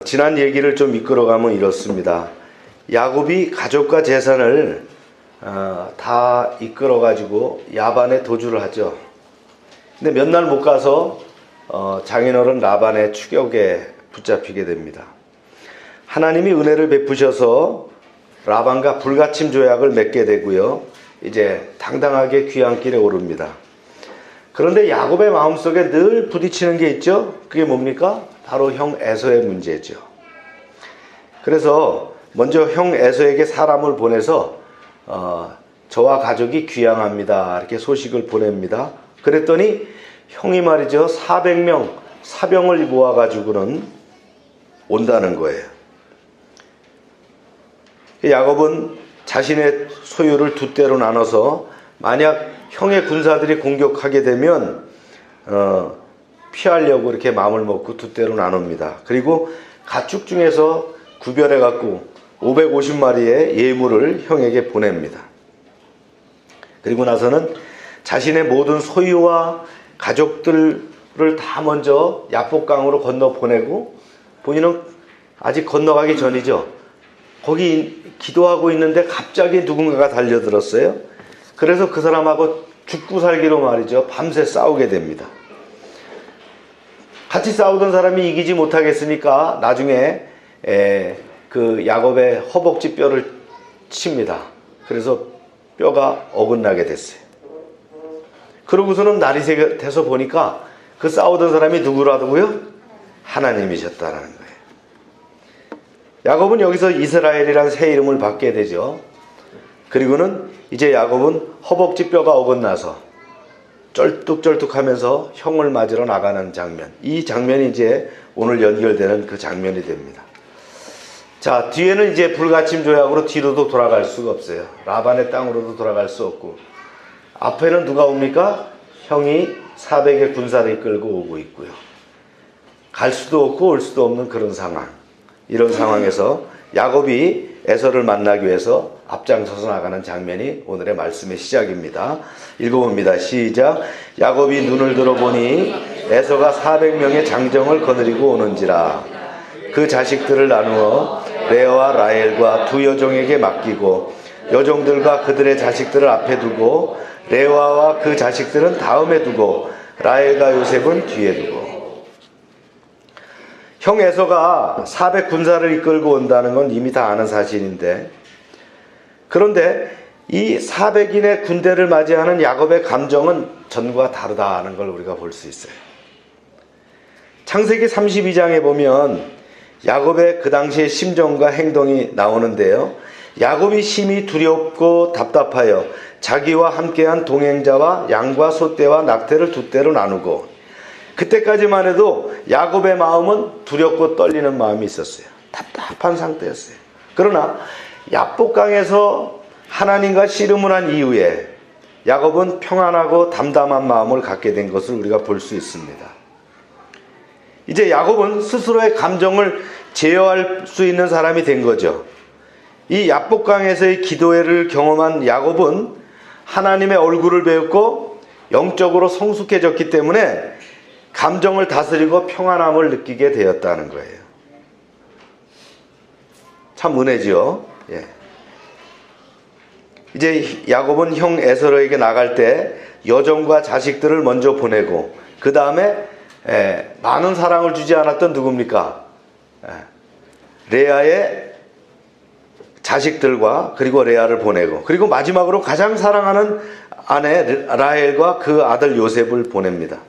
지난 얘기를 좀 이끌어가면 이렇습니다. 야곱이 가족과 재산을 다 이끌어가지고 야반에 도주를 하죠. 근데 몇 날 못 가서 장인어른 라반의 추격에 붙잡히게 됩니다. 하나님이 은혜를 베푸셔서 라반과 불가침 조약을 맺게 되고요. 이제 당당하게 귀향길에 오릅니다. 그런데 야곱의 마음속에 늘 부딪히는 게 있죠. 그게 뭡니까? 바로 형 에서의 문제죠. 그래서 먼저 형 에서에게 사람을 보내서 저와 가족이 귀향합니다. 이렇게 소식을 보냅니다. 그랬더니 형이 말이죠. 400명 사병을 모아가지고는 온다는 거예요. 야곱은 자신의 소유를 두 대로 나눠서 만약 형의 군사들이 공격하게 되면 피하려고 이렇게 마음을 먹고 두 대로 나눕니다. 그리고 가축 중에서 구별해 갖고 550마리의 예물을 형에게 보냅니다. 그리고 나서는 자신의 모든 소유와 가족들을 다 먼저 야복강으로 건너 보내고 본인은 아직 건너가기 전이죠. 거기 기도하고 있는데 갑자기 누군가가 달려들었어요. 그래서 그 사람하고 죽고 살기로 말이죠. 밤새 싸우게 됩니다. 같이 싸우던 사람이 이기지 못하겠으니까 나중에 그 야곱의 허벅지 뼈를 칩니다. 그래서 뼈가 어긋나게 됐어요. 그러고서는 날이 새서 보니까 그 싸우던 사람이 누구라고요? 하나님이셨다라는 거예요. 야곱은 여기서 이스라엘이라는 새 이름을 받게 되죠. 그리고는 이제 야곱은 허벅지 뼈가 어긋나서 쩔뚝쩔뚝하면서 형을 맞으러 나가는 장면. 이 장면이 이제 오늘 연결되는 그 장면이 됩니다. 자, 뒤에는 이제 불가침 조약으로 뒤로도 돌아갈 수가 없어요. 라반의 땅으로도 돌아갈 수 없고 앞에는 누가 옵니까? 형이 400의 군사를 이끌고 오고 있고요. 갈 수도 없고 올 수도 없는 그런 상황. 이런 상황에서 야곱이 에서를 만나기 위해서 앞장서서 나가는 장면이 오늘의 말씀의 시작입니다. 읽어봅니다. 시작. 야곱이 눈을 들어보니 에서가 400명의 장정을 거느리고 오는지라. 그 자식들을 나누어 레아와 라헬과 두 여종에게 맡기고 여종들과 그들의 자식들을 앞에 두고 레아와 그 자식들은 다음에 두고 라헬과 요셉은 뒤에 두고. 형 에서가 400 군사를 이끌고 온다는 건 이미 다 아는 사실인데, 그런데 이 400인의 군대를 맞이하는 야곱의 감정은 전과 다르다는 걸 우리가 볼 수 있어요. 창세기 32장에 보면 야곱의 그 당시의 심정과 행동이 나오는데요. 야곱이 심히 두렵고 답답하여 자기와 함께한 동행자와 양과 소떼와 낙태를 두 떼로 나누고, 그때까지만 해도 야곱의 마음은 두렵고 떨리는 마음이 있었어요. 답답한 상태였어요. 그러나 야복강에서 하나님과 씨름을 한 이후에 야곱은 평안하고 담담한 마음을 갖게 된 것을 우리가 볼 수 있습니다. 이제 야곱은 스스로의 감정을 제어할 수 있는 사람이 된 거죠. 이 야복강에서의 기도회를 경험한 야곱은 하나님의 얼굴을 배웠고 영적으로 성숙해졌기 때문에 감정을 다스리고 평안함을 느끼게 되었다는 거예요. 참 은혜죠. 예. 이제 야곱은 형 에서에게 나갈 때 여종과 자식들을 먼저 보내고 그 다음에 많은 사랑을 주지 않았던 누굽니까? 레아의 자식들과 그리고 레아를 보내고, 그리고 마지막으로 가장 사랑하는 아내 라헬과 그 아들 요셉을 보냅니다.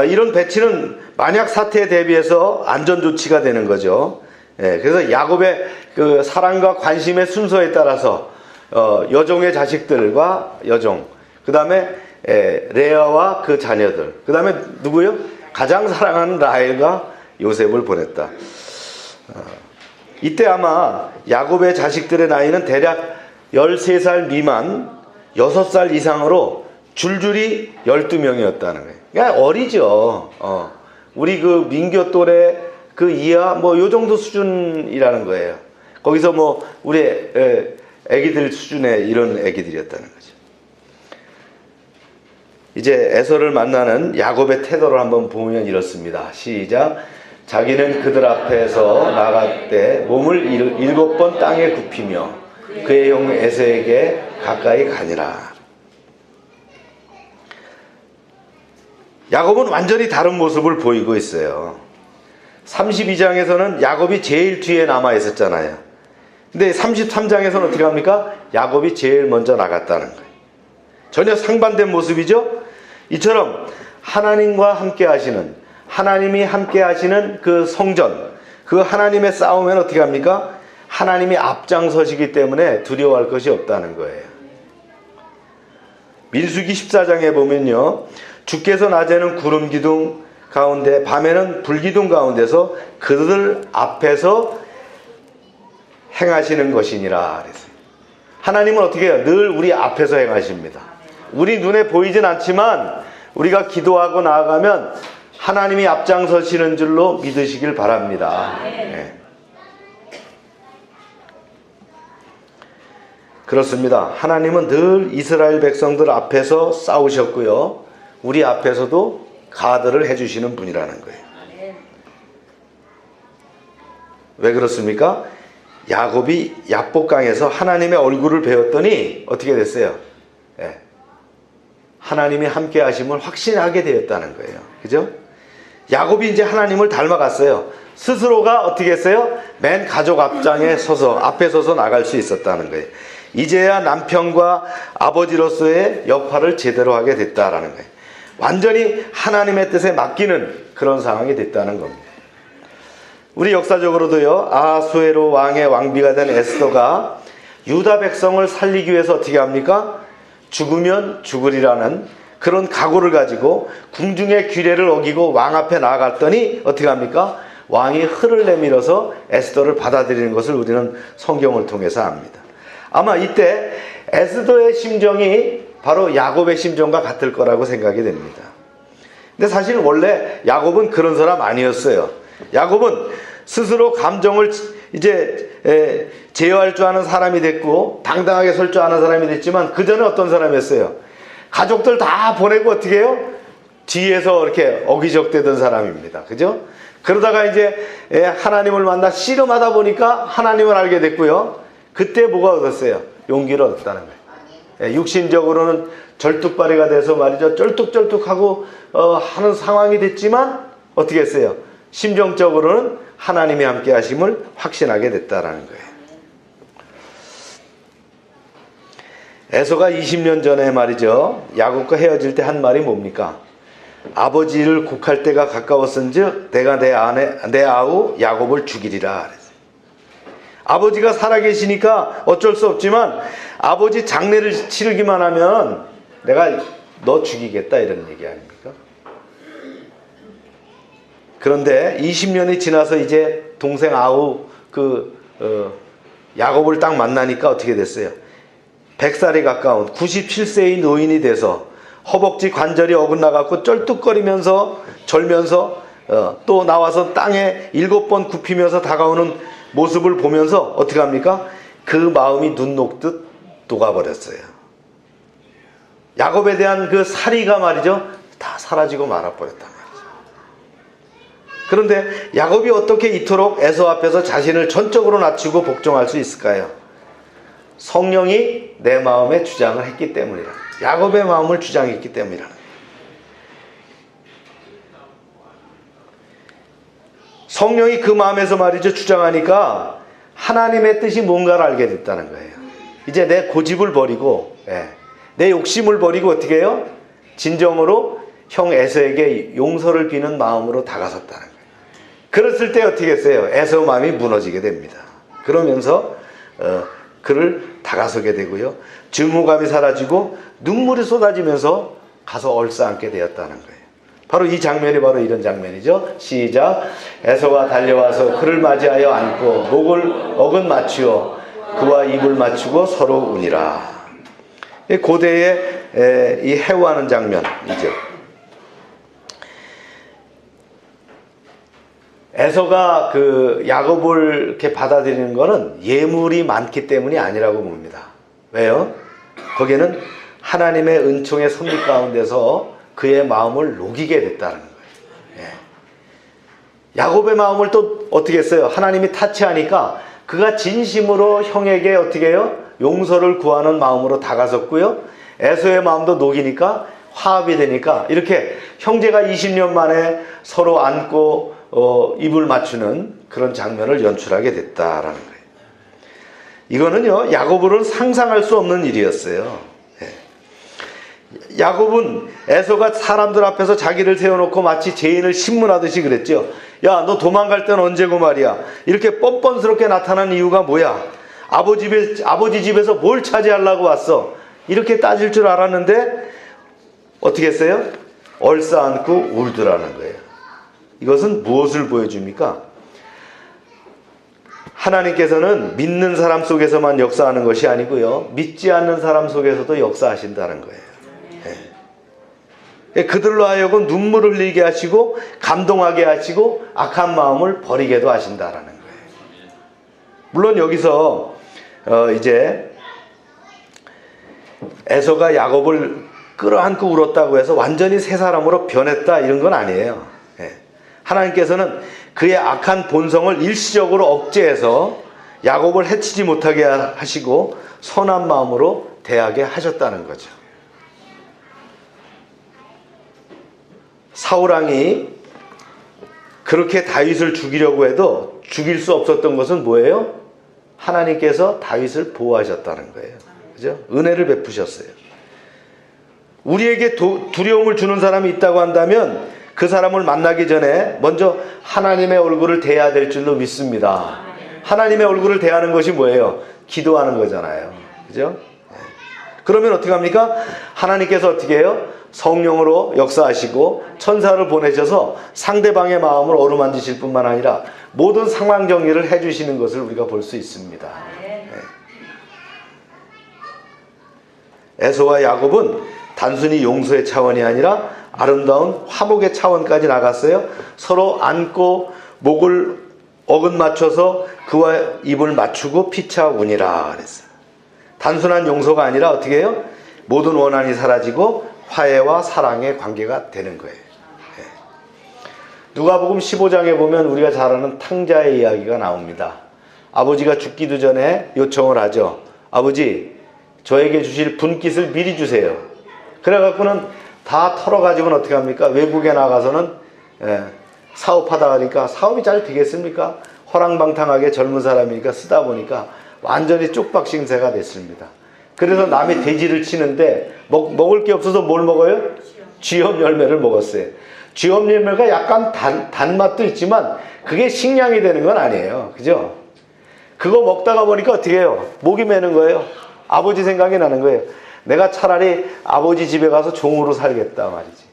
이런 배치는 만약 사태에 대비해서 안전조치가 되는 거죠. 그래서 야곱의 그 사랑과 관심의 순서에 따라서 여종의 자식들과 여종, 그 다음에 레아와 그 자녀들, 그 다음에 누구요? 가장 사랑하는 라헬과 요셉을 보냈다. 이때 아마 야곱의 자식들의 나이는 대략 13살 미만 6살 이상으로 줄줄이 12명이었다는 거예요. 그러니까 어리죠. 우리 그 민교 또래 그 이하 뭐 요 정도 수준이라는 거예요. 거기서 뭐 우리 애기들 수준의 이런 애기들이었다는 거죠. 이제 에서를 만나는 야곱의 태도를 한번 보면 이렇습니다. 시작. 자기는 그들 앞에서 나갈 때 몸을 7번 땅에 굽히며 그의 형 에서에게 가까이 가니라. 야곱은 완전히 다른 모습을 보이고 있어요. 32장에서는 야곱이 제일 뒤에 남아 있었잖아요. 근데 33장에서는 어떻게 합니까? 야곱이 제일 먼저 나갔다는 거예요. 전혀 상반된 모습이죠. 이처럼 하나님과 함께 하시는, 하나님이 함께 하시는 그 성전, 그 하나님의 싸움에는 어떻게 합니까? 하나님이 앞장서시기 때문에 두려워할 것이 없다는 거예요. 민수기 14장에 보면요, 주께서 낮에는 구름 기둥 가운데 밤에는 불기둥 가운데서 그들 앞에서 행하시는 것이니라 그랬어요. 하나님은 어떻게 해요? 늘 우리 앞에서 행하십니다. 우리 눈에 보이진 않지만 우리가 기도하고 나아가면 하나님이 앞장서시는 줄로 믿으시길 바랍니다. 네. 그렇습니다. 하나님은 늘 이스라엘 백성들 앞에서 싸우셨고요, 우리 앞에서도 가드를 해주시는 분이라는 거예요. 왜 그렇습니까? 야곱이 야복강에서 하나님의 얼굴을 배웠더니 어떻게 됐어요? 네. 하나님이 함께 하심을 확신하게 되었다는 거예요. 그죠? 야곱이 이제 하나님을 닮아갔어요. 스스로가 어떻게 했어요? 맨 가족 앞장에 서서, 앞에 서서 나갈 수 있었다는 거예요. 이제야 남편과 아버지로서의 역할을 제대로 하게 됐다라는 거예요. 완전히 하나님의 뜻에 맡기는 그런 상황이 됐다는 겁니다. 우리 역사적으로도요, 아하수에로 왕의 왕비가 된 에스더가 유다 백성을 살리기 위해서 어떻게 합니까? 죽으면 죽으리라는 그런 각오를 가지고 궁중의 규례를 어기고 왕 앞에 나아갔더니 어떻게 합니까? 왕이 흘을 내밀어서 에스더를 받아들이는 것을 우리는 성경을 통해서 압니다. 아마 이때 에스더의 심정이 바로 야곱의 심정과 같을 거라고 생각이 됩니다. 근데 사실 원래 야곱은 그런 사람 아니었어요. 야곱은 스스로 감정을 이제 제어할 줄 아는 사람이 됐고 당당하게 설 줄 아는 사람이 됐지만 그 전에 어떤 사람이었어요? 가족들 다 보내고 어떻게 해요? 뒤에서 이렇게 어기적대던 사람입니다. 그죠? 그러다가 이제 하나님을 만나 씨름하다 보니까 하나님을 알게 됐고요. 그때 뭐가 얻었어요? 용기를 얻었다는 거예요. 육신적으로는 절뚝발이가 돼서 말이죠, 쩔뚝쩔뚝하고 하는 상황이 됐지만 어떻게 했어요? 심정적으로는 하나님이 함께 하심을 확신하게 됐다라는 거예요. 에서가 20년 전에 말이죠, 야곱과 헤어질 때 한 말이 뭡니까? 아버지를 곡할 때가 가까웠은즉 내가 내 아우 야곱을 죽이리라 그랬어요. 아버지가 살아계시니까 어쩔 수 없지만 아버지 장례를 치르기만 하면 내가 너 죽이겠다 이런 얘기 아닙니까? 그런데 20년이 지나서 이제 동생 아우 야곱을 딱 만나니까 어떻게 됐어요? 100살이 가까운 97세의 노인이 돼서 허벅지 관절이 어긋나갖고 쩔뚝거리면서 절면서 또 나와서 땅에 7번 굽히면서 다가오는 모습을 보면서 어떻게 합니까? 그 마음이 눈 녹듯 녹아버렸어요. 야곱에 대한 그 사리가 말이죠, 다 사라지고 말아버렸단 말이죠. 그런데 야곱이 어떻게 이토록 에서 앞에서 자신을 전적으로 낮추고 복종할 수 있을까요? 성령이 내 마음에 주장을 했기 때문이라. 야곱의 마음을 주장했기 때문이라는 거예요. 성령이 그 마음에서 말이죠, 주장하니까 하나님의 뜻이 뭔가를 알게 됐다는 거예요. 이제 내 고집을 버리고 내 욕심을 버리고 어떻게 해요? 진정으로 형 에서에게 용서를 비는 마음으로 다가섰다는 거예요. 그랬을 때 어떻게 했어요? 에서 마음이 무너지게 됩니다. 그러면서 그를 다가서게 되고요, 증오감이 사라지고 눈물이 쏟아지면서 가서 얼싸안게 되었다는 거예요. 바로 이 장면이 바로 이런 장면이죠. 시작. 에서가 달려와서 그를 맞이하여 안고 목을 어긋 맞추어 그와 입을 맞추고 서로 우니라. 고대의 이 해오하는 장면이죠. 에서가 그 야곱을 이렇게 받아들이는 것은 예물이 많기 때문이 아니라고 봅니다. 왜요? 거기에는 하나님의 은총의 섭리 가운데서 그의 마음을 녹이게 됐다는 거예요. 야곱의 마음을 또 어떻게 했어요? 하나님이 타치하니까 그가 진심으로 형에게 어떻게 해요? 용서를 구하는 마음으로 다가섰고요. 에서의 마음도 녹이니까 화합이 되니까 이렇게 형제가 20년 만에 서로 안고 입을 맞추는 그런 장면을 연출하게 됐다라는 거예요. 이거는요, 야곱으로는 상상할 수 없는 일이었어요. 야곱은 에서가 사람들 앞에서 자기를 세워놓고 마치 죄인을 신문하듯이 그랬죠. 야, 너 도망갈 땐 언제고 말이야. 이렇게 뻔뻔스럽게 나타난 이유가 뭐야? 아버지 집에서 뭘 차지하려고 왔어? 이렇게 따질 줄 알았는데 어떻게 했어요? 얼싸안고 울더라는 거예요. 이것은 무엇을 보여줍니까? 하나님께서는 믿는 사람 속에서만 역사하는 것이 아니고요, 믿지 않는 사람 속에서도 역사하신다는 거예요. 그들로 하여금 눈물을 흘리게 하시고 감동하게 하시고 악한 마음을 버리게도 하신다라는 거예요. 물론 여기서 이제 에서가 야곱을 끌어안고 울었다고 해서 완전히 새 사람으로 변했다 이런 건 아니에요. 하나님께서는 그의 악한 본성을 일시적으로 억제해서 야곱을 해치지 못하게 하시고 선한 마음으로 대하게 하셨다는 거죠. 사울왕이 그렇게 다윗을 죽이려고 해도 죽일 수 없었던 것은 뭐예요? 하나님께서 다윗을 보호하셨다는 거예요. 그죠? 은혜를 베푸셨어요. 우리에게 두려움을 주는 사람이 있다고 한다면 그 사람을 만나기 전에 먼저 하나님의 얼굴을 대해야 될 줄로 믿습니다. 하나님의 얼굴을 대하는 것이 뭐예요? 기도하는 거잖아요. 그죠? 그러면 어떻게 합니까? 하나님께서 어떻게 해요? 성령으로 역사하시고 천사를 보내셔서 상대방의 마음을 어루만지실 뿐만 아니라 모든 상황 정리를 해주시는 것을 우리가 볼 수 있습니다. 에서와 야곱은 단순히 용서의 차원이 아니라 아름다운 화목의 차원까지 나갔어요. 서로 안고 목을 어긋 맞춰서 그와 입을 맞추고 피차 우니라 그랬어요. 단순한 용서가 아니라 어떻게 해요? 모든 원한이 사라지고 화해와 사랑의 관계가 되는 거예요. 누가복음 15장에 보면 우리가 잘 아는 탕자의 이야기가 나옵니다. 아버지가 죽기도 전에 요청을 하죠. 아버지, 저에게 주실 분깃을 미리 주세요. 그래갖고는 다 털어가지고는 어떻게 합니까? 외국에 나가서는 사업하다 보니까 사업이 잘 되겠습니까? 허랑방탕하게 젊은 사람이니까 쓰다 보니까 완전히 쪽박심새가 됐습니다. 그래서 남의 돼지를 치는데 먹을 게 없어서 뭘 먹어요? 쥐염 열매를 먹었어요. 쥐염 열매가 약간 단맛도 있지만 그게 식량이 되는 건 아니에요. 그죠? 그거 먹다가 보니까 어떻게 해요? 목이 메는 거예요. 아버지 생각이 나는 거예요. 내가 차라리 아버지 집에 가서 종으로 살겠다 말이지.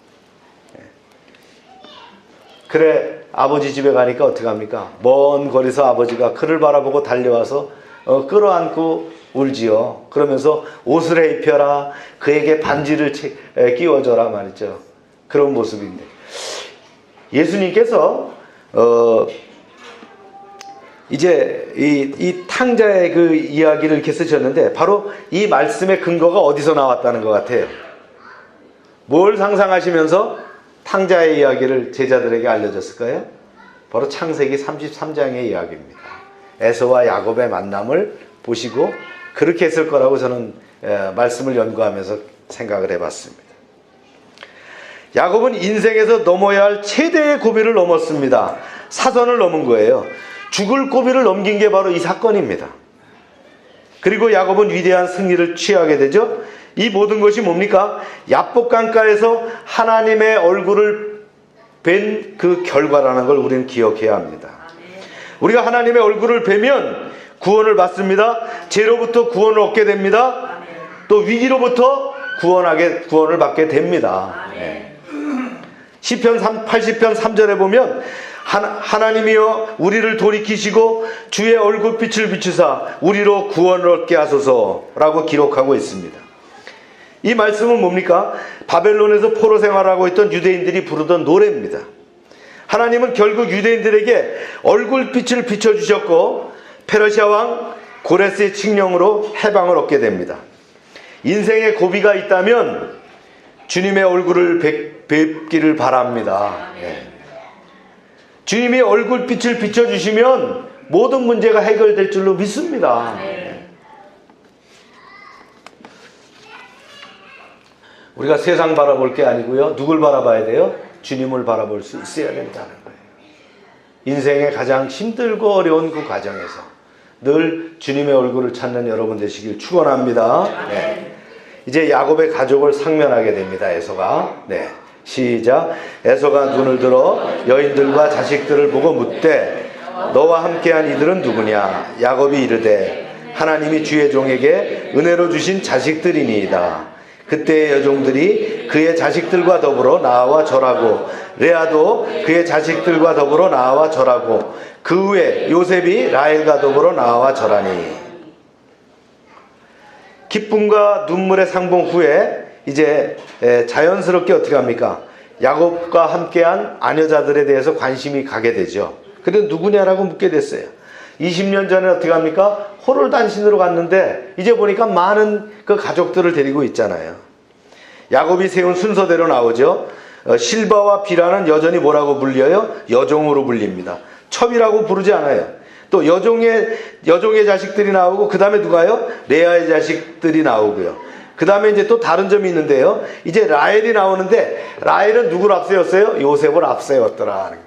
그래, 아버지 집에 가니까 어떻게 합니까? 먼 거리서 아버지가 그를 바라보고 달려와서 끌어안고 울지요. 그러면서 옷을 해 입혀라, 그에게 반지를 끼워줘라 말이죠. 그런 모습인데 예수님께서 이제 이 탕자의 그 이야기를 이렇게 쓰셨는데 바로 이 말씀의 근거가 어디서 나왔다는 것 같아요? 뭘 상상하시면서 탕자의 이야기를 제자들에게 알려줬을까요? 바로 창세기 33장의 이야기입니다. 에서와 야곱의 만남을 보시고 그렇게 했을 거라고 저는 말씀을 연구하면서 생각을 해봤습니다. 야곱은 인생에서 넘어야 할 최대의 고비를 넘었습니다. 사선을 넘은 거예요. 죽을 고비를 넘긴 게 바로 이 사건입니다. 그리고 야곱은 위대한 승리를 취하게 되죠. 이 모든 것이 뭡니까? 야복 강가에서 하나님의 얼굴을 뵌 그 결과라는 걸 우리는 기억해야 합니다. 우리가 하나님의 얼굴을 뵈면 구원을 받습니다. 죄로부터 구원을 얻게 됩니다. 또 위기로부터 구원을 받게 됩니다. 시편 80편 3절에 보면 하나님이여 우리를 돌이키시고 주의 얼굴빛을 비추사 우리로 구원을 얻게 하소서라고 기록하고 있습니다. 이 말씀은 뭡니까? 바벨론에서 포로 생활하고 있던 유대인들이 부르던 노래입니다. 하나님은 결국 유대인들에게 얼굴빛을 비춰주셨고 페르시아 왕 고레스의 칙령으로 해방을 얻게 됩니다. 인생의 고비가 있다면 주님의 얼굴을 뵙기를 바랍니다. 주님이 얼굴빛을 비춰주시면 모든 문제가 해결될 줄로 믿습니다. 우리가 세상 바라볼 게 아니고요. 누굴 바라봐야 돼요? 주님을 바라볼 수 있어야 된다는 거예요. 인생의 가장 힘들고 어려운 그 과정에서 늘 주님의 얼굴을 찾는 여러분 되시길 축원합니다. 네. 이제 야곱의 가족을 상면하게 됩니다. 에서가. 네. 시작. 에서가 눈을 들어 여인들과 자식들을 보고 묻되 너와 함께한 이들은 누구냐? 야곱이 이르되 하나님이 주의 종에게 은혜로 주신 자식들이니이다. 그때의 여종들이 그의 자식들과 더불어 나와 절하고 레아도 그의 자식들과 더불어 나와 절하고 그 후에 요셉이 라헬과 더불어 나와 절하니. 기쁨과 눈물의 상봉 후에 이제 자연스럽게 어떻게 합니까? 야곱과 함께한 아녀자들에 대해서 관심이 가게 되죠. 근데 누구냐라고 묻게 됐어요. 20년 전에 어떻게 합니까? 호롤단신으로 갔는데 이제 보니까 많은 그 가족들을 데리고 있잖아요. 야곱이 세운 순서대로 나오죠. 실바와 비라는 여전히 뭐라고 불려요? 여종으로 불립니다. 첩이라고 부르지 않아요. 또 여종의 자식들이 나오고 그 다음에 누가요? 레아의 자식들이 나오고요. 그 다음에 이제 또 다른 점이 있는데요. 이제 라헬이 나오는데 라헬은 누구를 앞세웠어요? 요셉을 앞세웠더라 하는 거예요.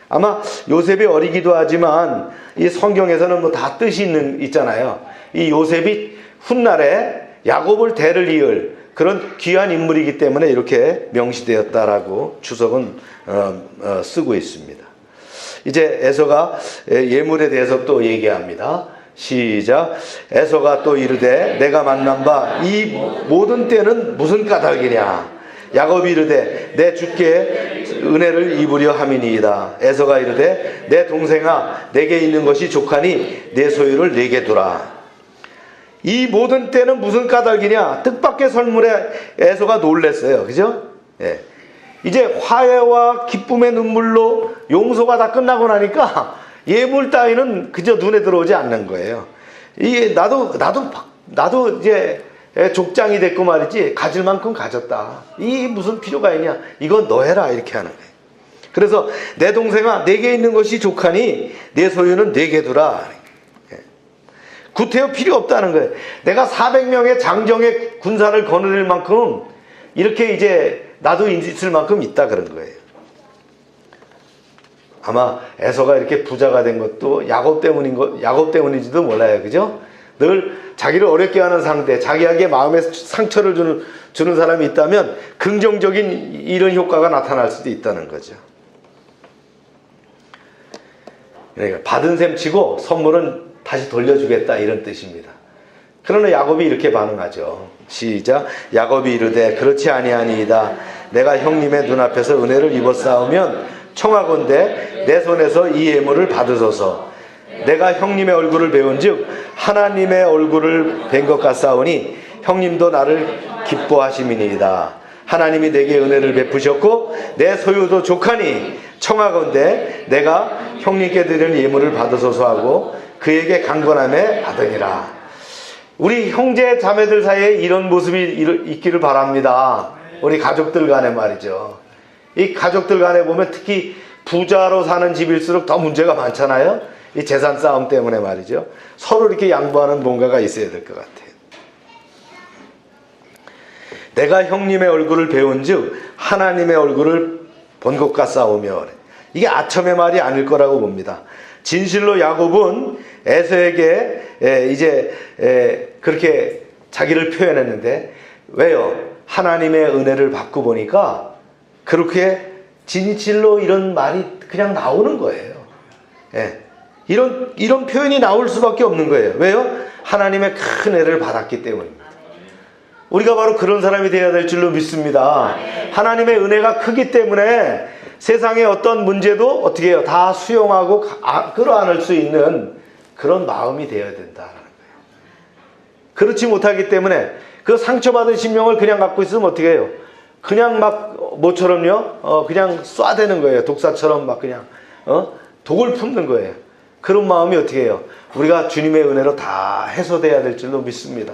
아마 요셉이 어리기도 하지만 이 성경에서는 뭐 다 뜻이 있잖아요. 이 요셉이 훗날에 야곱을 대를 이을 그런 귀한 인물이기 때문에 이렇게 명시되었다라고 주석은 쓰고 있습니다. 이제 에서가 예물에 대해서 또 얘기합니다. 시작. 에서가 또 이르되 내가 만난 바 이 모든 때는 무슨 까닭이냐? 야곱이 이르되 내 주께 은혜를 입으려 함이니이다. 에서가 이르되 내 동생아 내게 있는 것이 족하니 내 소유를 내게 두라. 이 모든 때는 무슨 까닭이냐? 뜻밖의 설문에 에서가 놀랬어요. 그죠? 예. 이제 화해와 기쁨의 눈물로 용서가 다 끝나고 나니까 예물 따위는 그저 눈에 들어오지 않는 거예요. 이게 나도 이제 족장이 됐고 말이지 가질 만큼 가졌다. 이 무슨 필요가 있냐? 이건 너 해라 이렇게 하는 거예요. 그래서 내 동생아 내게 있는 것이 족하니 내 소유는 내게 두라. 구태여 필요 없다는 거예요. 내가 400명의 장정의 군사를 거느릴 만큼 이렇게 이제 나도 있을 만큼 있다 그런 거예요. 아마 에서가 이렇게 부자가 된 것도 야곱 때문인지도 몰라요. 그죠? 늘 자기를 어렵게 하는 상대, 자기에게 마음에 상처를 주는 사람이 있다면 긍정적인 이런 효과가 나타날 수도 있다는 거죠. 그러니까 받은 셈 치고 선물은 다시 돌려주겠다 이런 뜻입니다. 그러나 야곱이 이렇게 반응하죠. 시작. 야곱이 이르되 그렇지 아니하니이다. 내가 형님의 눈앞에서 은혜를 입었사오면 청하건대 내 손에서 이 예물을 받으소서. 내가 형님의 얼굴을 배운즉 하나님의 얼굴을 뵌 것 같사오니 형님도 나를 기뻐하심이니이다. 하나님이 내게 은혜를 베푸셨고 내 소유도 족하니 청하건대 내가 형님께 드리는 예물을 받으소서 하고 그에게 강건함에 받으니라. 우리 형제 자매들 사이에 이런 모습이 있기를 바랍니다. 우리 가족들 간에 말이죠. 이 가족들 간에 보면 특히 부자로 사는 집일수록 더 문제가 많잖아요. 이 재산 싸움 때문에 말이죠. 서로 이렇게 양보하는 뭔가가 있어야 될 것 같아요. 내가 형님의 얼굴을 배운 즉 하나님의 얼굴을 본 것 같사오며, 이게 아첨의 말이 아닐 거라고 봅니다. 진실로 야곱은 에서에게 이제 그렇게 자기를 표현했는데, 왜요? 하나님의 은혜를 받고 보니까 그렇게 진실로 이런 말이 그냥 나오는 거예요. 이런 표현이 나올 수밖에 없는 거예요. 왜요? 하나님의 큰 은혜를 받았기 때문입니다. 우리가 바로 그런 사람이 되어야 될 줄로 믿습니다. 하나님의 은혜가 크기 때문에 세상의 어떤 문제도 어떻게 해요? 다 수용하고 끌어안을 수 있는 그런 마음이 되어야 된다는 거예요. 그렇지 못하기 때문에 그 상처받은 심령을 그냥 갖고 있으면 어떻게 해요? 그냥 막 모처럼요, 그냥 쏴대는 거예요. 독사처럼 막 그냥 독을 품는 거예요. 그런 마음이 어떻게 해요? 우리가 주님의 은혜로 다 해소돼야 될 줄로 믿습니다.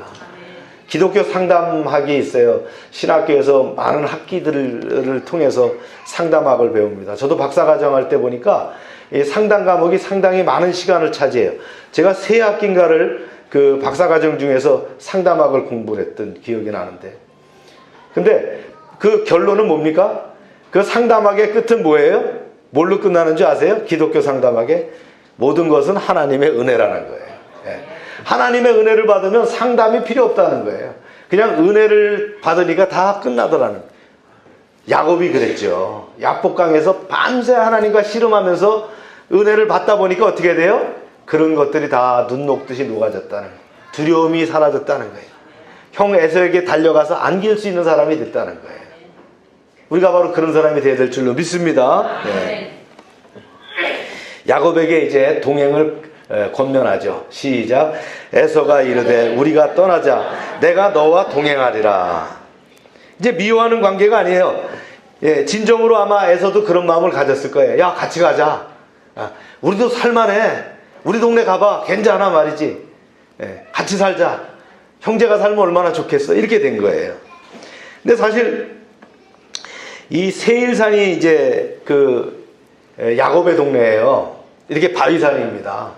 기독교 상담학이 있어요. 신학교에서 많은 학기들을 통해서 상담학을 배웁니다. 저도 박사과정 할 때 보니까 이 상담 과목이 상당히 많은 시간을 차지해요. 제가 세 학기인가를 그 박사과정 중에서 상담학을 공부를 했던 기억이 나는데, 근데 그 결론은 뭡니까? 그 상담학의 끝은 뭐예요? 뭘로 끝나는 줄 아세요? 기독교 상담학의 모든 것은 하나님의 은혜라는 거예요. 예. 하나님의 은혜를 받으면 상담이 필요 없다는 거예요. 그냥 은혜를 받으니까 다 끝나더라는 거예요. 야곱이 그랬죠. 약복강에서 밤새 하나님과 씨름하면서 은혜를 받다 보니까 어떻게 돼요? 그런 것들이 다 눈 녹듯이 녹아졌다는 거예요. 두려움이 사라졌다는 거예요. 형 에서에게 달려가서 안길 수 있는 사람이 됐다는 거예요. 우리가 바로 그런 사람이 되어야 될 줄로 믿습니다. 네. 야곱에게 이제 동행을 권면하죠. 시작. 에서가 이르되 우리가 떠나자. 내가 너와 동행하리라. 이제 미워하는 관계가 아니에요. 예, 진정으로 아마 에서도 그런 마음을 가졌을 거예요. 야, 같이 가자. 우리도 살만해. 우리 동네 가봐. 괜찮아 말이지. 예, 같이 살자. 형제가 살면 얼마나 좋겠어. 이렇게 된 거예요. 근데 사실 이 세일산이 이제 그 야곱의 동네예요. 이렇게 바위산입니다.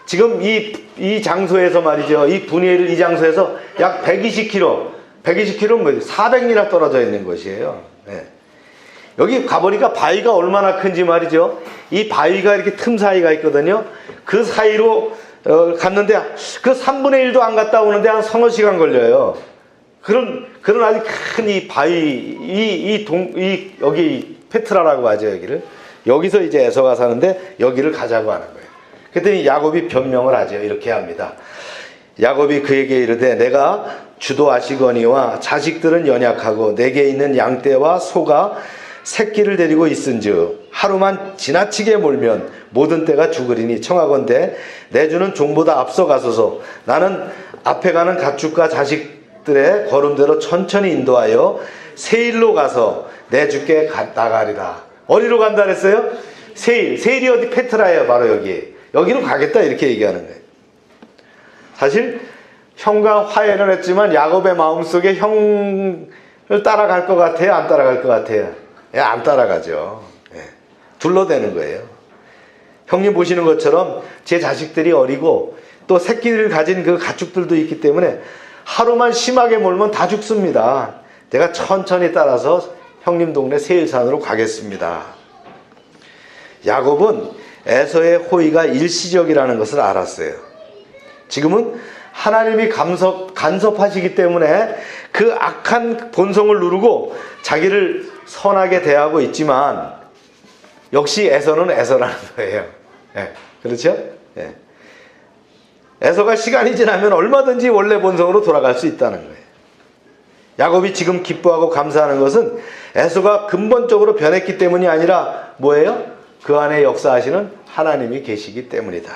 지금 이 장소에서 말이죠. 이 분이엘 이 장소에서 약 120km, 120km는 뭐 400리나 떨어져 있는 곳이에요. 네. 여기 가보니까 바위가 얼마나 큰지 말이죠. 이 바위가 이렇게 틈 사이가 있거든요. 그 사이로 갔는데 그 3분의 1도 안 갔다 오는데 한 서너 시간 걸려요. 그런 아주 큰 이 바위, 여기 페트라라고 하죠, 여기를. 여기서 이제 에서가 사는데 여기를 가자고 하는 거예요. 그랬더니 야곱이 변명을 하죠. 이렇게 합니다. 야곱이 그에게 이르되 내가 주도하시거니와 자식들은 연약하고 내게 있는 양떼와 소가 새끼를 데리고 있은즉 하루만 지나치게 몰면 모든 떼가 죽으리니 청하건대 내 주는 종보다 앞서 가소서. 나는 앞에 가는 가축과 자식들의 걸음대로 천천히 인도하여 세일로 가서 내 주께 나가리라. 어디로 간다 그랬어요? 세일이 어디? 페트라예요. 바로 여기로 가겠다 이렇게 얘기하는 거예요. 사실 형과 화해를 했지만 야곱의 마음속에 형을 따라갈 것 같아요? 안 따라갈 것 같아요? 예, 안 따라가죠. 예, 둘러대는 거예요. 형님 보시는 것처럼 제 자식들이 어리고 또 새끼를 가진 그 가축들도 있기 때문에 하루만 심하게 몰면 다 죽습니다. 내가 천천히 따라서 형님 동네 세일산으로 가겠습니다. 야곱은 에서의 호의가 일시적이라는 것을 알았어요. 지금은 하나님이 간섭하시기 때문에 그 악한 본성을 누르고 자기를 선하게 대하고 있지만 역시 에서는 에서라는 거예요. 예, 그렇죠? 예. 에서가 시간이 지나면 얼마든지 원래 본성으로 돌아갈 수 있다는 거예요. 야곱이 지금 기뻐하고 감사하는 것은 에서가 근본적으로 변했기 때문이 아니라 뭐예요? 그 안에 역사하시는 하나님이 계시기 때문이다.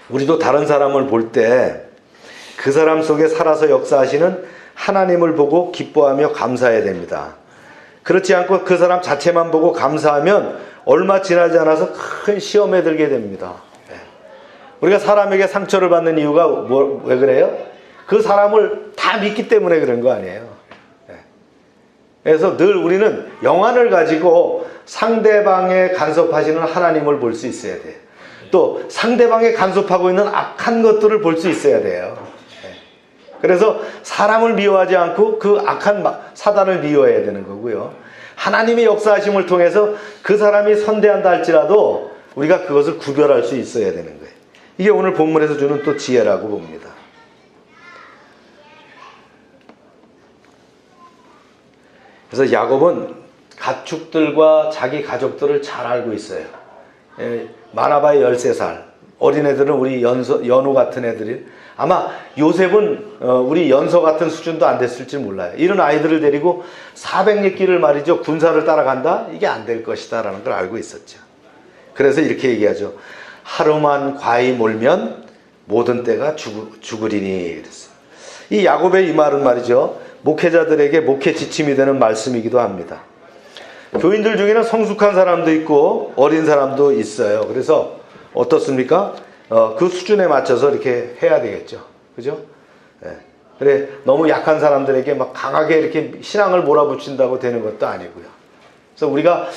우리도 다른 사람을 볼 때 그 사람 속에 살아서 역사하시는 하나님을 보고 기뻐하며 감사해야 됩니다. 그렇지 않고 그 사람 자체만 보고 감사하면 얼마 지나지 않아서 큰 시험에 들게 됩니다. 우리가 사람에게 상처를 받는 이유가 왜 그래요? 그 사람을 다 믿기 때문에 그런 거 아니에요. 그래서 늘 우리는 영안을 가지고 상대방의 간섭하시는 하나님을 볼 수 있어야 돼요. 또 상대방의 간섭하고 있는 악한 것들을 볼 수 있어야 돼요. 그래서 사람을 미워하지 않고 그 악한 사단을 미워해야 되는 거고요. 하나님의 역사하심을 통해서 그 사람이 선대한다 할지라도 우리가 그것을 구별할 수 있어야 되는 거예요. 이게 오늘 본문에서 주는 또 지혜라고 봅니다. 그래서 야곱은 가축들과 자기 가족들을 잘 알고 있어요. 많아봐야 13살. 어린애들은 우리 연호 같은 애들이, 아마 요셉은 우리 연서 같은 수준도 안 됐을지 몰라요. 이런 아이들을 데리고 400리길을 말이죠. 군사를 따라간다? 이게 안 될 것이다 라는 걸 알고 있었죠. 그래서 이렇게 얘기하죠. 하루만 과히 몰면 모든 때가 죽으리니 그랬어요. 이 야곱의 이 말은 말이죠. 목회자들에게 목회 지침이 되는 말씀이기도 합니다. 교인들 중에는 성숙한 사람도 있고 어린 사람도 있어요. 그래서 어떻습니까? 그 수준에 맞춰서 이렇게 해야 되겠죠. 그죠? 네. 그래, 너무 약한 사람들에게 막 강하게 이렇게 신앙을 몰아붙인다고 되는 것도 아니고요. 그래서 우리가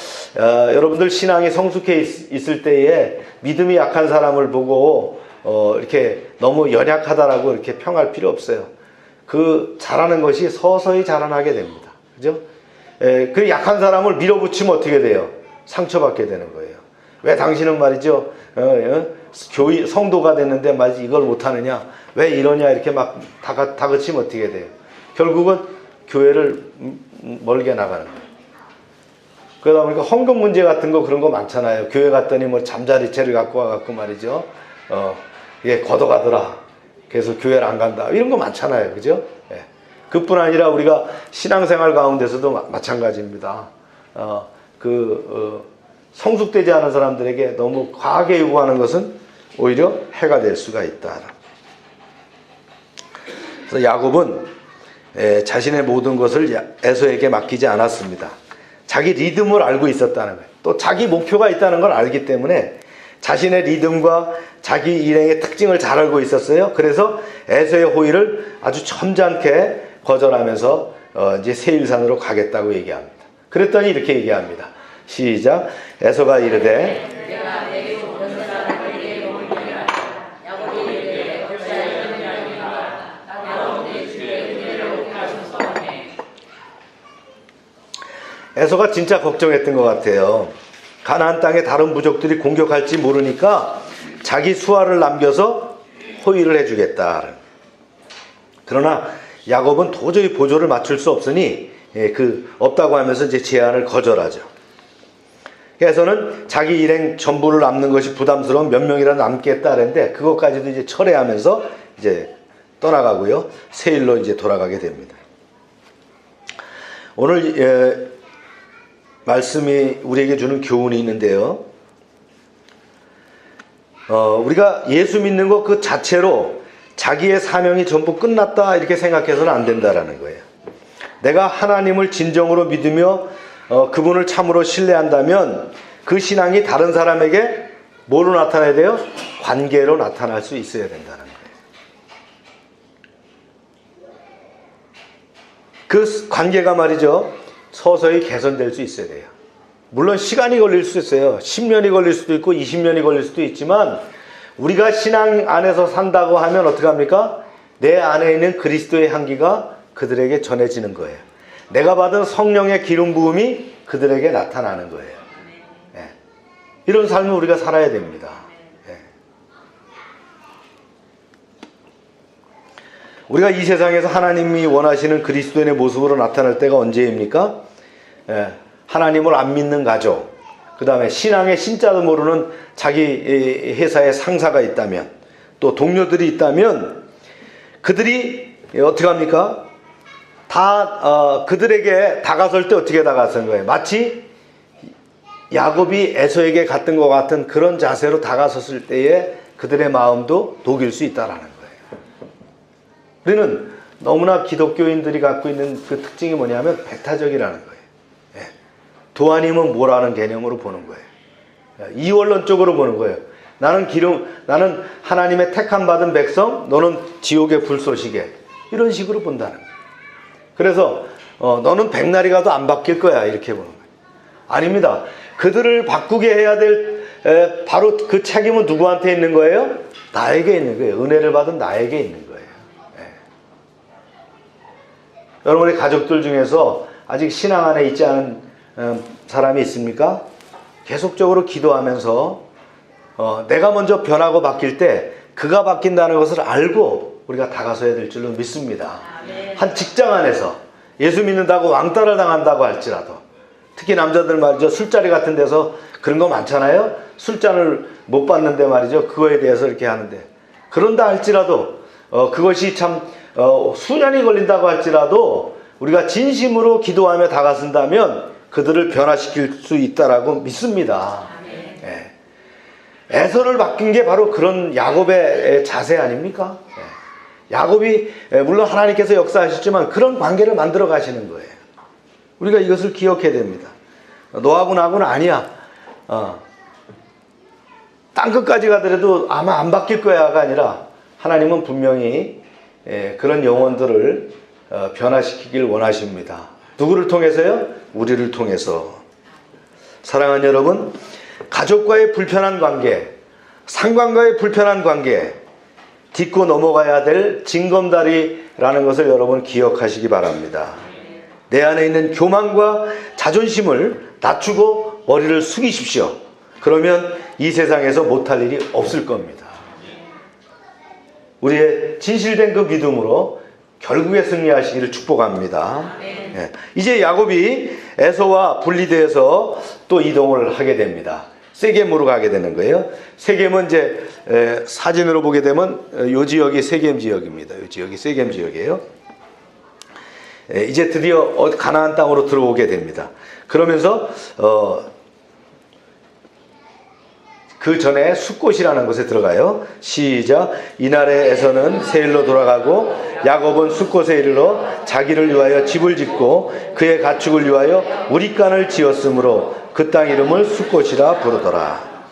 여러분들 신앙이 성숙해 있을 때에 믿음이 약한 사람을 보고 이렇게 너무 연약하다라고 이렇게 평할 필요 없어요. 그 자라는 것이 서서히 자라나게 됩니다. 그죠? 그 약한 사람을 밀어붙이면 어떻게 돼요? 상처받게 되는 거예요. 왜 당신은 말이죠, 성도가 됐는데 말이지 이걸 못하느냐, 왜 이러냐, 이렇게 막 다그치면 어떻게 돼요? 결국은 교회를 멀게 나가는 거예요. 그러다 보니까 헌금 문제 같은 거 그런 거 많잖아요. 교회 갔더니 뭐 잠자리채를 갖고 와갖고 말이죠, 예, 걷어가더라. 그래서 교회를 안 간다. 이런 거 많잖아요. 그죠? 예. 그뿐 아니라 우리가 신앙생활 가운데서도 마찬가지입니다. 성숙되지 않은 사람들에게 너무 과하게 요구하는 것은 오히려 해가 될 수가 있다. 그래서 야곱은 자신의 모든 것을 에서에게 맡기지 않았습니다. 자기 리듬을 알고 있었다는 거예요. 또 자기 목표가 있다는 걸 알기 때문에 자신의 리듬과 자기 일행의 특징을 잘 알고 있었어요. 그래서 에서의 호의를 아주 점잖게 거절하면서 이제 세일산으로 가겠다고 얘기합니다. 그랬더니 이렇게 얘기합니다. 시작. 에서가 이르되 에서가 진짜 걱정했던 것 같아요. 가나안 땅에 다른 부족들이 공격할지 모르니까 자기 수하를 남겨서 호의를 해주겠다. 그러나 야곱은 도저히 보조를 맞출 수 없으니 없다고 하면서 이제 제안을 거절하죠. 그래서는 자기 일행 전부를 남는 것이 부담스러운 몇 명이라도 남겠다 그랬는데 그것까지도 이제 철회하면서 이제 떠나가고요. 세일로 이제 돌아가게 됩니다. 오늘 말씀이 우리에게 주는 교훈이 있는데요. 우리가 예수 믿는 것 그 자체로 자기의 사명이 전부 끝났다 이렇게 생각해서는 안 된다라는 거예요. 내가 하나님을 진정으로 믿으며 그분을 참으로 신뢰한다면 그 신앙이 다른 사람에게 뭐로 나타나야 돼요? 관계로 나타날 수 있어야 된다는 거예요. 그 관계가 말이죠, 서서히 개선될 수 있어야 돼요. 물론 시간이 걸릴 수 있어요. 10년이 걸릴 수도 있고 20년이 걸릴 수도 있지만 우리가 신앙 안에서 산다고 하면 어떻게 합니까? 내 안에 있는 그리스도의 향기가 그들에게 전해지는 거예요. 내가 받은 성령의 기름 부음이 그들에게 나타나는 거예요. 예. 이런 삶을 우리가 살아야 됩니다. 예. 우리가 이 세상에서 하나님이 원하시는 그리스도인의 모습으로 나타날 때가 언제입니까? 예. 하나님을 안 믿는 가족, 그 다음에 신앙의 신자도 모르는 자기 회사의 상사가 있다면, 또 동료들이 있다면 그들이 어떻게 합니까? 다 그들에게 다가설 때 어떻게 다가선 거예요? 마치 야곱이 에서에게 갔던 것 같은 그런 자세로 다가섰을 때에 그들의 마음도 녹일 수 있다라는 거예요. 우리는 너무나 기독교인들이 갖고 있는 그 특징이 뭐냐면 배타적이라는 거예요. 도 아니면 뭐라는 개념으로 보는 거예요. 이원론적으로 보는 거예요. 나는 하나님의 택함 받은 백성, 너는 지옥의 불쏘시개. 이런 식으로 본다는 거예요. 그래서 너는 백날이 가도 안 바뀔 거야, 이렇게 보는 거예요. 아닙니다. 그들을 바꾸게 해야 될 바로 그 책임은 누구한테 있는 거예요? 나에게 있는 거예요. 은혜를 받은 나에게 있는 거예요. 네. 여러분의 가족들 중에서 아직 신앙 안에 있지 않은 사람이 있습니까? 계속적으로 기도하면서 내가 먼저 변하고 바뀔 때 그가 바뀐다는 것을 알고 우리가 다가서야 될 줄로 믿습니다. 한 직장 안에서 예수 믿는다고 왕따를 당한다고 할지라도, 특히 남자들 말이죠, 술자리 같은 데서 그런 거 많잖아요. 술잔을 못 받는데 말이죠, 그거에 대해서 이렇게 하는데, 그런다 할지라도 그것이 참 수년이 걸린다고 할지라도 우리가 진심으로 기도하며 다가선다면 그들을 변화시킬 수 있다라고 믿습니다. 예. 에서를 바뀐 게 바로 그런 야곱의 자세 아닙니까? 예. 야곱이 물론 하나님께서 역사하셨지만 그런 관계를 만들어 가시는 거예요. 우리가 이것을 기억해야 됩니다. 너하고 나하고는 아니야. 땅끝까지 가더라도 아마 안 바뀔 거야가 아니라 하나님은 분명히 그런 영혼들을 변화시키길 원하십니다. 누구를 통해서요? 우리를 통해서. 사랑하는 여러분, 가족과의 불편한 관계, 상관과의 불편한 관계, 딛고 넘어가야 될 징검다리라는 것을 여러분 기억하시기 바랍니다. 내 안에 있는 교만과 자존심을 낮추고 머리를 숙이십시오. 그러면 이 세상에서 못할 일이 없을 겁니다. 우리의 진실된 그 믿음으로 결국에 승리하시기를 축복합니다. 예. 이제 야곱이 에서와 분리되어서 또 이동을 하게 됩니다. 세겜으로 가게 되는 거예요. 세겜은 이제 사진으로 보게 되면 이 지역이 세겜 지역입니다. 이 지역이 세겜 지역이에요. 이제 드디어 가나안 땅으로 들어오게 됩니다. 그러면서 그 전에 숫곳이라는 곳에 들어가요. 시작. 이날에 에서는 세일로 돌아가고 야곱은 숫곳에 이르러 자기를 위하여 집을 짓고 그의 가축을 위하여 우릿간을 지었으므로 그 땅 이름을 숫곳이라 부르더라.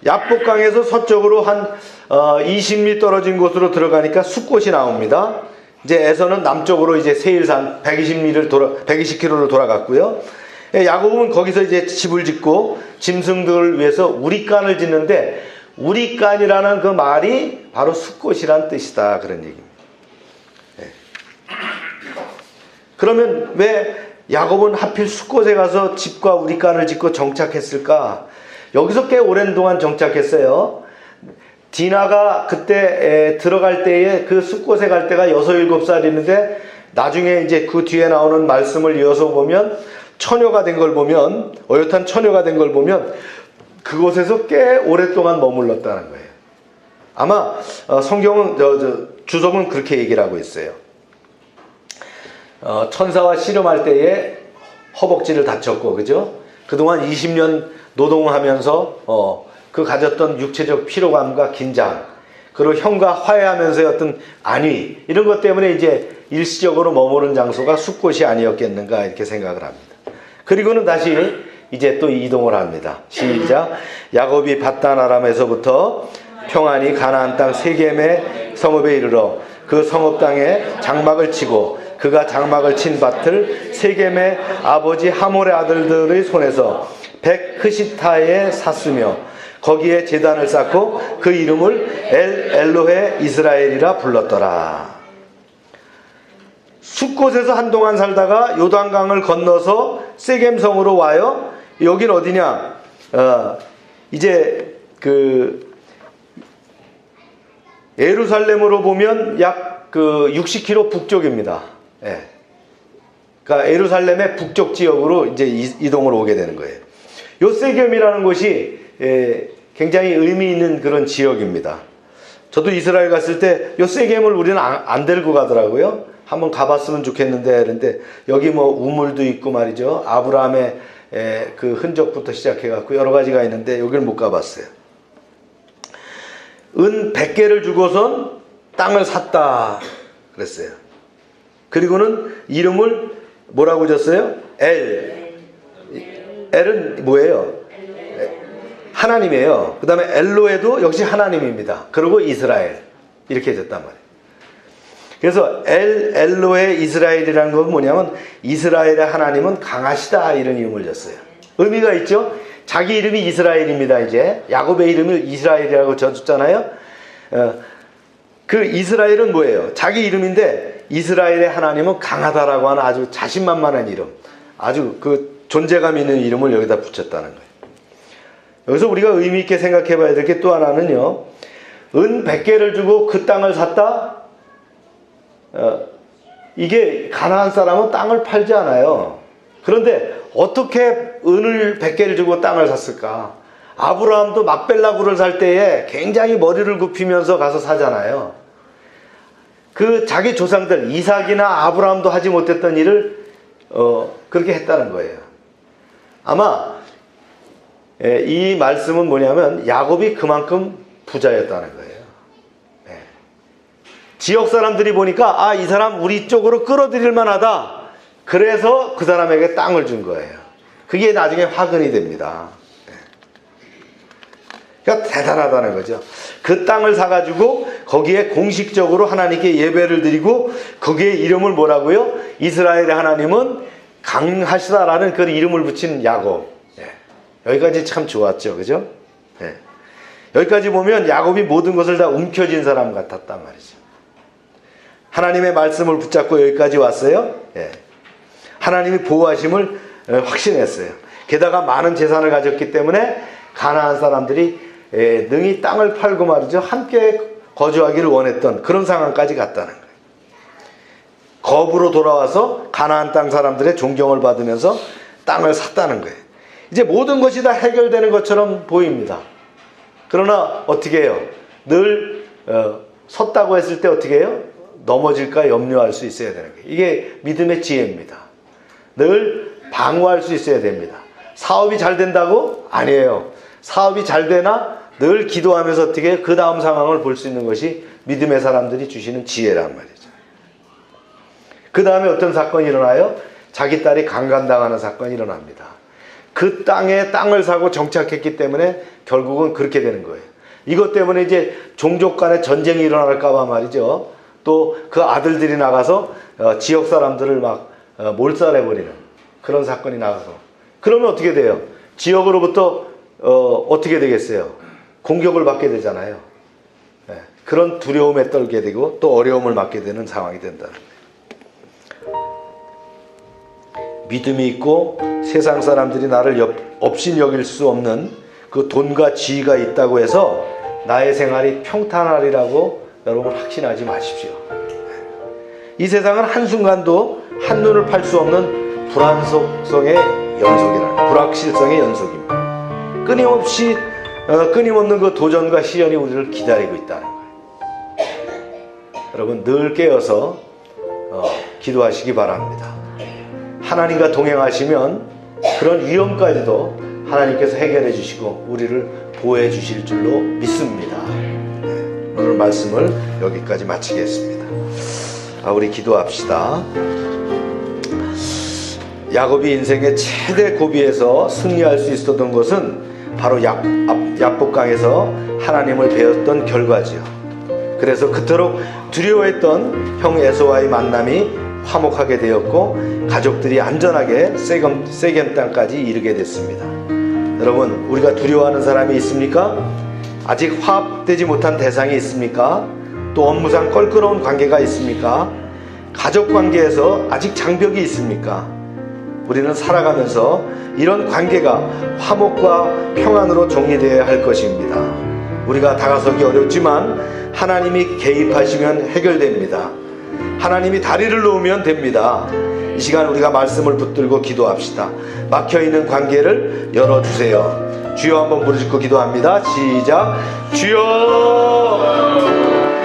야복강에서 서쪽으로 한 20리 떨어진 곳으로 들어가니까 숫곳이 나옵니다. 이제 에서는 남쪽으로 이제 세일산 120km를 돌아갔고요. 야곱은 거기서 이제 집을 짓고 짐승들을 위해서 우릿간을 짓는데, 우릿간이라는 그 말이 바로 숫곳이란 뜻이다, 그런 얘기입니다. 네. 그러면 왜 야곱은 하필 숫곳에 가서 집과 우릿간을 짓고 정착했을까? 여기서 꽤 오랜 동안 정착했어요. 디나가 그때 들어갈 때에 그 숫곳에 갈 때가 6, 7살이는데 나중에 이제 그 뒤에 나오는 말씀을 이어서 보면 처녀가 된 걸 보면, 어엿한 처녀가 된 걸 보면 그곳에서 꽤 오랫동안 머물렀다는 거예요. 아마 성경은 주석은 그렇게 얘기를 하고 있어요. 천사와 씨름할 때에 허벅지를 다쳤고, 그죠? 그동안 20년 노동하면서 그 가졌던 육체적 피로감과 긴장, 그리고 형과 화해하면서의 어떤 안위, 이런 것 때문에 이제 일시적으로 머무른 장소가 숫곳이 아니었겠는가, 이렇게 생각을 합니다. 그리고는 다시 이제 또 이동을 합니다. 시작. 야곱이 밧단 아람에서부터 평안히 가나안 땅 세겜의 성읍에 이르러 그 성읍 땅에 장막을 치고 그가 장막을 친 밭을 세겜의 아버지 하몰의 아들들의 손에서 백흐시타에 샀으며 거기에 제단을 쌓고 그 이름을 엘로헤 이스라엘이라 불렀더라. 숫곳에서 한동안 살다가 요단강을 건너서 세겜성으로 와요. 여긴 어디냐? 이제 그 예루살렘으로 보면 약 그 60km 북쪽입니다. 예. 그러니까 예루살렘의 북쪽 지역으로 이제 이동을 오게 되는 거예요. 요 세겜이라는 곳이 굉장히 의미 있는 그런 지역입니다. 저도 이스라엘 갔을 때 요 세겜을 우리는 안 데리고 가더라고요. 한번 가봤으면 좋겠는데, 그런데 여기 뭐 우물도 있고 말이죠. 아브라함의 그 흔적부터 시작해갖고 여러 가지가 있는데 여기를 못 가봤어요. 은 100개를 주고선 땅을 샀다 그랬어요. 그리고는 이름을 뭐라고 줬어요? 엘은 뭐예요? 하나님이에요. 그 다음에 엘로에도 역시 하나님입니다. 그리고 이스라엘, 이렇게 해줬단 말이에요. 그래서 엘로의 이스라엘이라는 건 뭐냐면 이스라엘의 하나님은 강하시다, 이런 이름을 줬어요. 의미가 있죠. 자기 이름이 이스라엘입니다. 이제 야곱의 이름을 이스라엘이라고 줬잖아요. 그 이스라엘은 뭐예요? 자기 이름인데 이스라엘의 하나님은 강하다라고 하는 아주 자신만만한 이름, 아주 그 존재감 있는 이름을 여기다 붙였다는 거예요. 여기서 우리가 의미 있게 생각해 봐야 될 게 또 하나는요, 은 100개를 주고 그 땅을 샀다. 이게 가나안 사람은 땅을 팔지 않아요. 그런데 어떻게 은을 100개를 주고 땅을 샀을까? 아브라함도 막벨라굴을 살 때에 굉장히 머리를 굽히면서 가서 사잖아요. 그 자기 조상들 이삭이나 아브라함도 하지 못했던 일을 그렇게 했다는 거예요. 아마 이 말씀은 뭐냐면 야곱이 그만큼 부자였다는 거예요. 지역 사람들이 보니까 이 사람 우리 쪽으로 끌어들일 만하다. 그래서 그 사람에게 땅을 준 거예요. 그게 나중에 화근이 됩니다. 그러니까 대단하다는 거죠. 그 땅을 사가지고 거기에 공식적으로 하나님께 예배를 드리고 거기에 이름을 뭐라고요? 이스라엘의 하나님은 강하시다라는 그 이름을 붙인 야곱. 여기까지 참 좋았죠, 그죠? 예. 여기까지 보면 야곱이 모든 것을 다 움켜쥔 사람 같았단 말이죠. 하나님의 말씀을 붙잡고 여기까지 왔어요. 예. 하나님이 보호하심을 확신했어요. 게다가 많은 재산을 가졌기 때문에 가나안 사람들이 능히 땅을 팔고 말이죠, 함께 거주하기를 원했던 그런 상황까지 갔다는 거예요. 거부로 돌아와서 가나안 땅 사람들의 존경을 받으면서 땅을 샀다는 거예요. 이제 모든 것이 다 해결되는 것처럼 보입니다. 그러나 어떻게 해요? 늘 섰다고 했을 때 어떻게 해요? 넘어질까 염려할 수 있어야 되는 거예요. 이게 믿음의 지혜입니다. 늘 방어할 수 있어야 됩니다. 사업이 잘 된다고? 아니에요. 사업이 잘 되나 늘 기도하면서 어떻게 해요? 그 다음 상황을 볼 수 있는 것이 믿음의 사람들이 주시는 지혜란 말이죠. 그 다음에 어떤 사건이 일어나요? 자기 딸이 강간당하는 사건이 일어납니다. 그 땅에 땅을 사고 정착했기 때문에 결국은 그렇게 되는 거예요. 이것 때문에 이제 종족 간의 전쟁이 일어날까봐 말이죠. 또 그 아들들이 나가서 지역 사람들을 막 몰살해버리는 그런 사건이 나가서, 그러면 어떻게 돼요? 지역으로부터 어떻게 되겠어요? 공격을 받게 되잖아요. 네. 그런 두려움에 떨게 되고 또 어려움을 맞게 되는 상황이 된다는 거예요. 믿음이 있고 세상 사람들이 나를 없인 여길 수 없는 그 돈과 지위가 있다고 해서 나의 생활이 평탄하리라고 여러분 확신하지 마십시오. 이 세상은 한순간도 한눈을 팔 수 없는 불안속성의 연속이라, 불확실성의 연속입니다. 끊임없는 그 도전과 시련이 우리를 기다리고 있다는 거예요. 여러분 늘 깨어서 기도하시기 바랍니다. 하나님과 동행하시면 그런 위험까지도 하나님께서 해결해 주시고 우리를 보호해 주실 줄로 믿습니다. 네, 오늘 말씀을 여기까지 마치겠습니다. 우리 기도합시다. 야곱이 인생의 최대 고비에서 승리할 수 있었던 것은 바로 야복강에서 하나님을 배웠던 결과지요. 그래서 그토록 두려워했던 형 에서와의 만남이 화목하게 되었고 가족들이 안전하게 세겜 땅까지 이르게 됐습니다. 여러분 우리가 두려워하는 사람이 있습니까? 아직 화합되지 못한 대상이 있습니까? 또 업무상 껄끄러운 관계가 있습니까? 가족 관계에서 아직 장벽이 있습니까? 우리는 살아가면서 이런 관계가 화목과 평안으로 정리되어야 할 것입니다. 우리가 다가서기 어렵지만 하나님이 개입하시면 해결됩니다. 하나님이 다리를 놓으면 됩니다. 이 시간 우리가 말씀을 붙들고 기도합시다. 막혀있는 관계를 열어주세요. 주여 한번 부르짖고 기도합니다. 시작. 주여.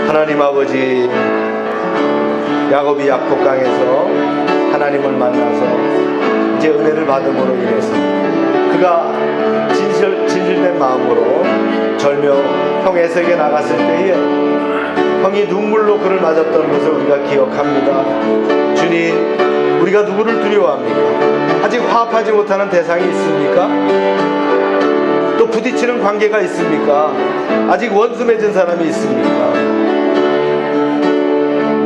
하나님 아버지, 야곱이 약복강에서 하나님을 만나서 이제 은혜를 받음으로 인해서 그가 진실된 마음으로 절며 형 에서에게 나갔을 때에 형이 눈물로 그를 맞았던 것을 우리가 기억합니다. 주님, 우리가 누구를 두려워합니까? 아직 화합하지 못하는 대상이 있습니까? 또 부딪히는 관계가 있습니까? 아직 원수 맺은 사람이 있습니까?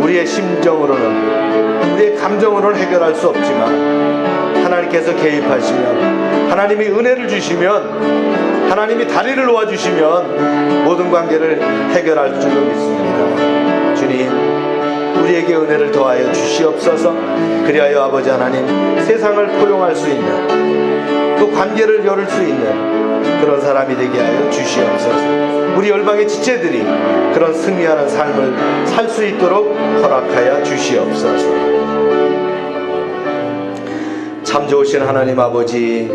우리의 심정으로는, 우리의 감정으로는 해결할 수 없지만 하나님께서 개입하시면, 하나님이 은혜를 주시면, 하나님이 다리를 놓아주시면 모든 관계를 해결할 줄로 믿습니다. 주님, 우리에게 은혜를 더하여 주시옵소서. 그리하여 아버지 하나님, 세상을 포용할 수 있는, 또 관계를 열을 수 있는 그런 사람이 되게 하여 주시옵소서. 우리 열방의 지체들이 그런 승리하는 삶을 살 수 있도록 허락하여 주시옵소서. 참 좋으신 하나님 아버지,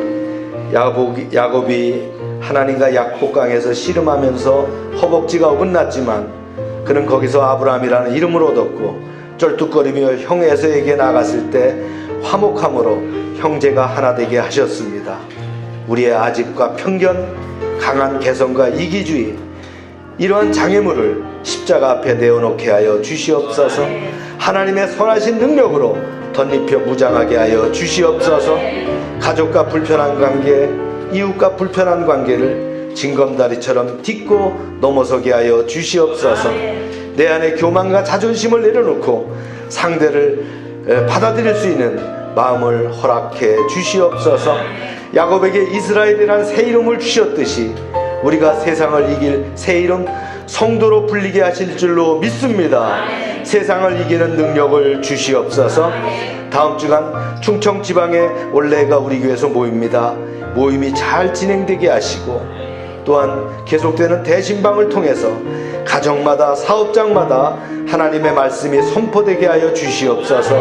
야곱이 하나님과 약복강에서 씨름하면서 허벅지가 어긋났지만 그는 거기서 아브라함이라는 이름을 얻었고 쩔뚝거리며 형 에서에게 나갔을 때 화목함으로 형제가 하나 되게 하셨습니다. 우리의 아집과 편견, 강한 개성과 이기주의, 이러한 장애물을 십자가 앞에 내어놓게 하여 주시옵소서. 하나님의 선하신 능력으로 덧입혀 무장하게 하여 주시옵소서. 가족과 불편한 관계, 이웃과 불편한 관계를 징검다리처럼 딛고 넘어서게 하여 주시옵소서. 내 안에 교만과 자존심을 내려놓고 상대를 받아들일 수 있는 마음을 허락해 주시옵소서. 야곱에게 이스라엘이란 새 이름을 주셨듯이 우리가 세상을 이길 새 이름 성도로 불리게 하실 줄로 믿습니다. 세상을 이기는 능력을 주시옵소서. 다음 주간 충청 지방에 올레가 우리 교회에서 모입니다. 모임이 잘 진행되게 하시고 또한 계속되는 대신방을 통해서 가정마다 사업장마다 하나님의 말씀이 선포되게 하여 주시옵소서.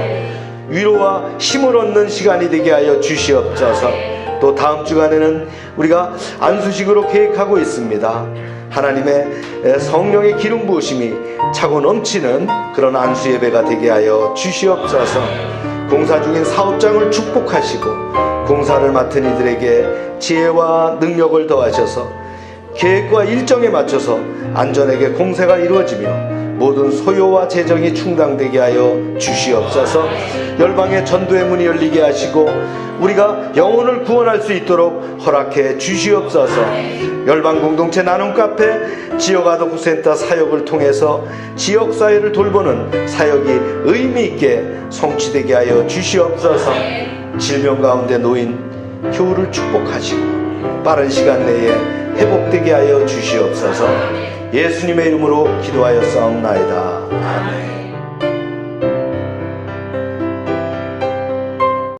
위로와 힘을 얻는 시간이 되게 하여 주시옵소서. 또 다음 주간에는 우리가 안수식으로 계획하고 있습니다. 하나님의 성령의 기름 부으심이 차고 넘치는 그런 안수 예배가 되게 하여 주시옵소서. 공사 중인 사업장을 축복하시고 공사를 맡은 이들에게 지혜와 능력을 더하셔서 계획과 일정에 맞춰서 안전하게 공사가 이루어지며 모든 소요와 재정이 충당되게 하여 주시옵소서. 열방의 전도의 문이 열리게 하시고 우리가 영혼을 구원할 수 있도록 허락해 주시옵소서. 열방 공동체 나눔 카페, 지역 아동센터 사역을 통해서 지역 사회를 돌보는 사역이 의미 있게 성취되게 하여 주시옵소서. 질병 가운데 놓인 교우를 축복하시고 빠른 시간 내에 회복되게 하여 주시옵소서. 예수님의 이름으로 기도하여 싸움나이다. 아멘.